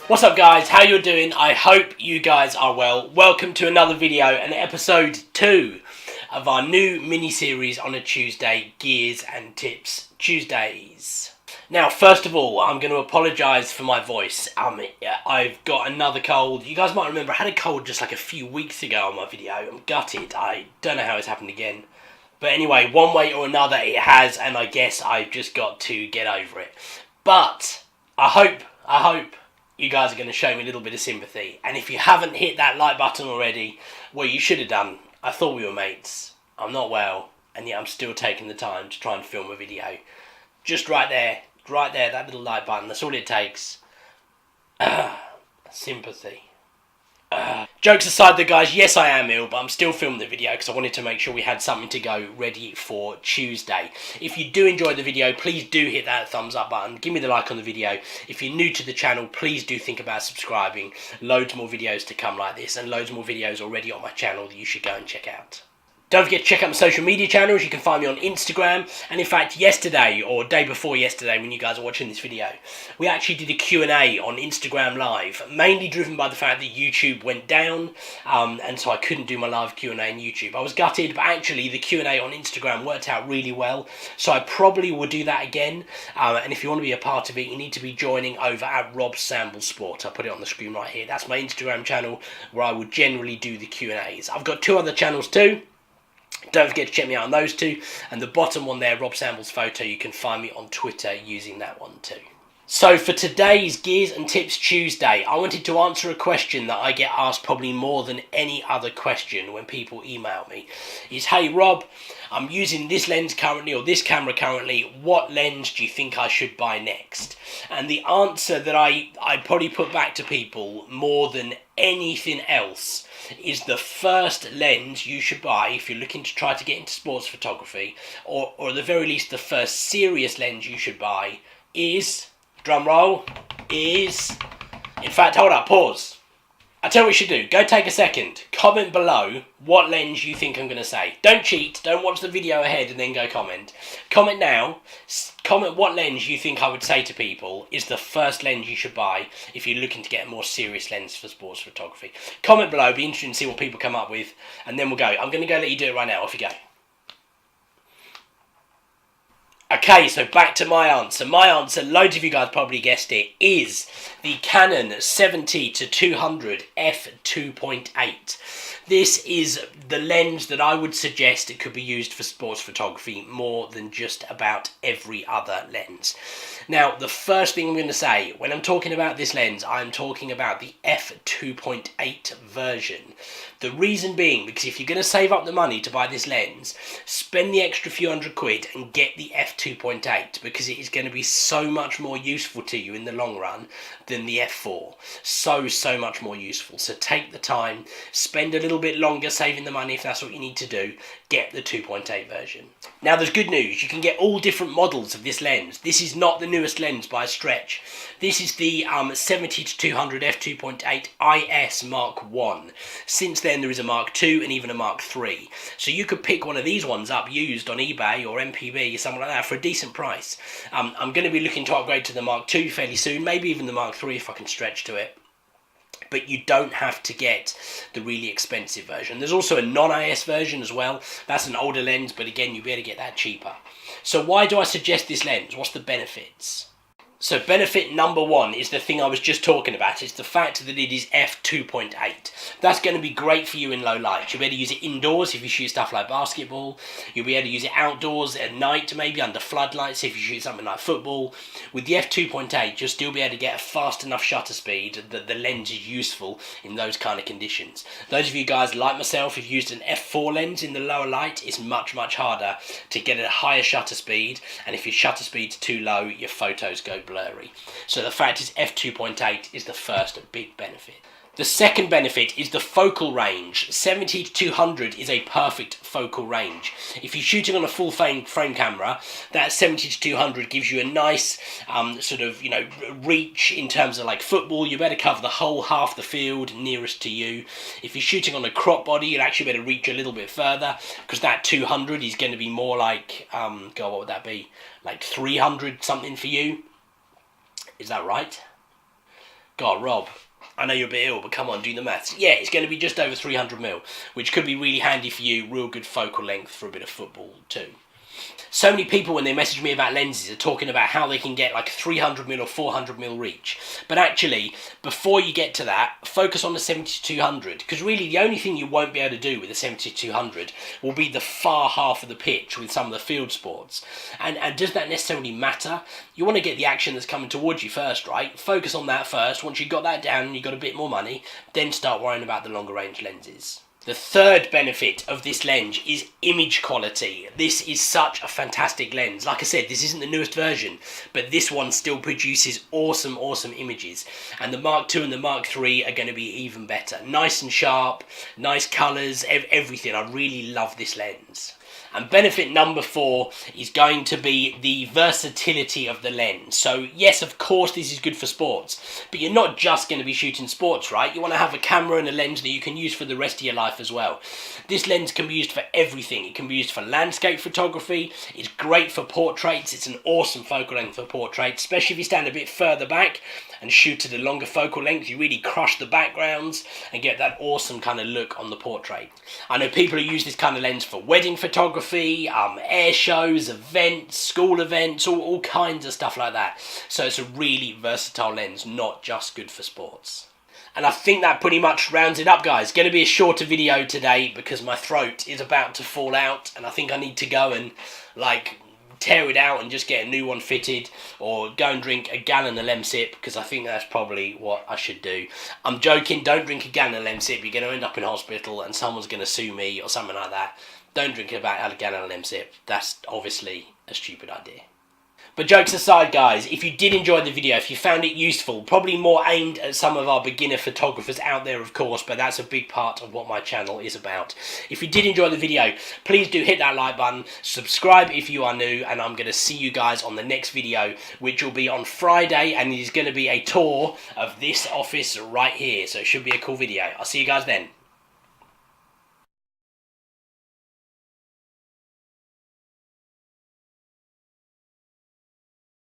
What's up guys, how you doing? I hope you guys are well. Welcome to another video and episode 2 of our new mini-series on a Tuesday, Gears and Tips Tuesdays. Now first of all, I'm going to apologise for my voice. I've got another cold. You guys might remember I had a cold just like a few weeks ago on my video. I'm gutted. I don't know how it's happened again. But anyway, one way or another it has, and I guess I've just got to get over it. But I hope you guys are going to show me a little bit of sympathy. And if you haven't hit that like button already, well, you should have done. I thought we were mates. I'm not well, and yet I'm still taking the time to try and film a video. Just right there, that little like button. That's all it takes. Sympathy. Jokes aside though guys, yes I am ill, but I'm still filming the video because I wanted to make sure we had something to go ready for Tuesday. If you do enjoy the video, please do hit that thumbs up button, give me the like on the video. If you're new to the channel, please do think about subscribing. Loads more videos to come like this, and loads more videos already on my channel that you should go and check out. Don't forget to check out my social media channels. You can find me on Instagram, and in fact yesterday, or day before yesterday when you guys are watching this video, we actually did a Q&A on Instagram Live, mainly driven by the fact that YouTube went down, and so I couldn't do my live Q&A on YouTube. I was gutted, but actually the Q&A on Instagram worked out really well, so I probably will do that again, and if you want to be a part of it, you need to be joining over at Rob Samble Sport. I'll put it on the screen right here. That's my Instagram channel where I will generally do the Q&As. I've got 2 other channels too. Don't forget to check me out on those 2, and the bottom one there, Rob Samble's photo, you can find me on Twitter using that one too. So for today's Gears and Tips Tuesday, I wanted to answer a question that I get asked probably more than any other question when people email me. Is, hey Rob, I'm using this lens currently, or this camera currently, what lens do you think I should buy next? And the answer that I probably put back to people more than anything else is the first lens you should buy if you're looking to try to get into sports photography, or at the very least the first serious lens you should buy is, drum roll, is, in fact, hold up, pause. I'll tell you what you should do. Go take a second. Comment below what lens you think I'm going to say. Don't cheat. Don't watch the video ahead and then go comment. Comment now. Comment what lens you think I would say to people is the first lens you should buy if you're looking to get a more serious lens for sports photography. Comment below. Be interested to see what people come up with. And then we'll go. I'm going to go let you do it right now. Off you go. Okay, so back to my answer. My answer, loads of you guys probably guessed it, is the Canon 70-200 f2.8. This is the lens that I would suggest it could be used for sports photography more than just about every other lens. Now, the first thing I'm going to say, when I'm talking about this lens, I'm talking about the f2.8 version. The reason being, because if you're going to save up the money to buy this lens, spend the extra few £100 and get the f2.8, because it is going to be so much more useful to you in the long run than the f4. So much more useful. So take the time, spend a little bit longer saving the money if that's what you need to do, get the 2.8 version. Now there's good news, you can get all different models of this lens. This is not the newest lens by a stretch. This is the 70-200 f2.8 IS Mark 1. Since then there is a Mark 2 and even a Mark 3. So you could pick one of these ones up used on eBay or MPB or something like that for a decent price. I'm going to be looking to upgrade to the Mark 2 fairly soon, maybe even the Mark 3 if I can stretch to it. But you don't have to get the really expensive version. There's also a non-IS version as well. That's an older lens, but again, you'll be able to get that cheaper. So why do I suggest this lens? What's the benefits? So benefit number 1 is the thing I was just talking about. It's the fact that it is f2.8. That's going to be great for you in low light. You'll be able to use it indoors if you shoot stuff like basketball. You'll be able to use it outdoors at night, maybe under floodlights if you shoot something like football. With the f2.8, you'll still be able to get a fast enough shutter speed that the lens is useful in those kind of conditions. Those of you guys like myself who've used an f4 lens in the lower light, it's much harder to get a higher shutter speed, and if your shutter speed's too low, your photos go blurry. So the fact is f2.8 is the first big benefit. The second benefit is the focal range. 70-200 is a perfect focal range. If you're shooting on a full frame camera, that 70-200 gives you a nice sort of, reach in terms of like football. You better cover the whole half the field nearest to you. If you're shooting on a crop body, you'll actually better reach a little bit further, because that 200 is going to be more like, God, what would that be? Like 300 something for you. Is that right? God, Rob, I know you're a bit ill, but come on, do the maths. Yeah, it's going to be just over 300mm, which could be really handy for you, real good focal length for a bit of football too. So many people, when they message me about lenses, are talking about how they can get like 300mm or 400mm reach. But actually, before you get to that, focus on the 70-200, because really the only thing you won't be able to do with the 70-200 will be the far half of the pitch with some of the field sports. And does that necessarily matter? You want to get the action that's coming towards you first, right? Focus on that first. Once you've got that down and you've got a bit more money, then start worrying about the longer range lenses. The third benefit of this lens is image quality. This is such a fantastic lens. Like I said, this isn't the newest version, but this one still produces awesome images. And the Mark II and the Mark III are going to be even better. Nice and sharp, nice colours, everything. I really love this lens. And benefit number 4 is going to be the versatility of the lens. So yes, of course this is good for sports, but you're not just going to be shooting sports, right? You want to have a camera and a lens that you can use for the rest of your life as well. This lens can be used for everything. It can be used for landscape photography. It's great for portraits. It's an awesome focal length for portraits, especially if you stand a bit further back and shoot at a longer focal length. You really crush the backgrounds and get that awesome kind of look on the portrait. I know people who use this kind of lens for wedding photography, air shows, events, school events, all kinds of stuff like that. So it's a really versatile lens, not just good for sports. And I think that pretty much rounds it up, guys. Going to be a shorter video today because my throat is about to fall out and I think I need to go and tear it out and just get a new one fitted, or go and drink a gallon of Lemsip, because I think that's probably what I should do. I'm joking, don't drink a gallon of Lemsip. You're going to end up in hospital and someone's going to sue me or something like that. Don't drink about a gallon of Lemsip. That's obviously a stupid idea. But jokes aside, guys, if you did enjoy the video, if you found it useful, probably more aimed at some of our beginner photographers out there, of course, but that's a big part of what my channel is about. If you did enjoy the video, please do hit that like button, subscribe if you are new, and I'm going to see you guys on the next video, which will be on Friday, and it is going to be a tour of this office right here, so it should be a cool video. I'll see you guys then.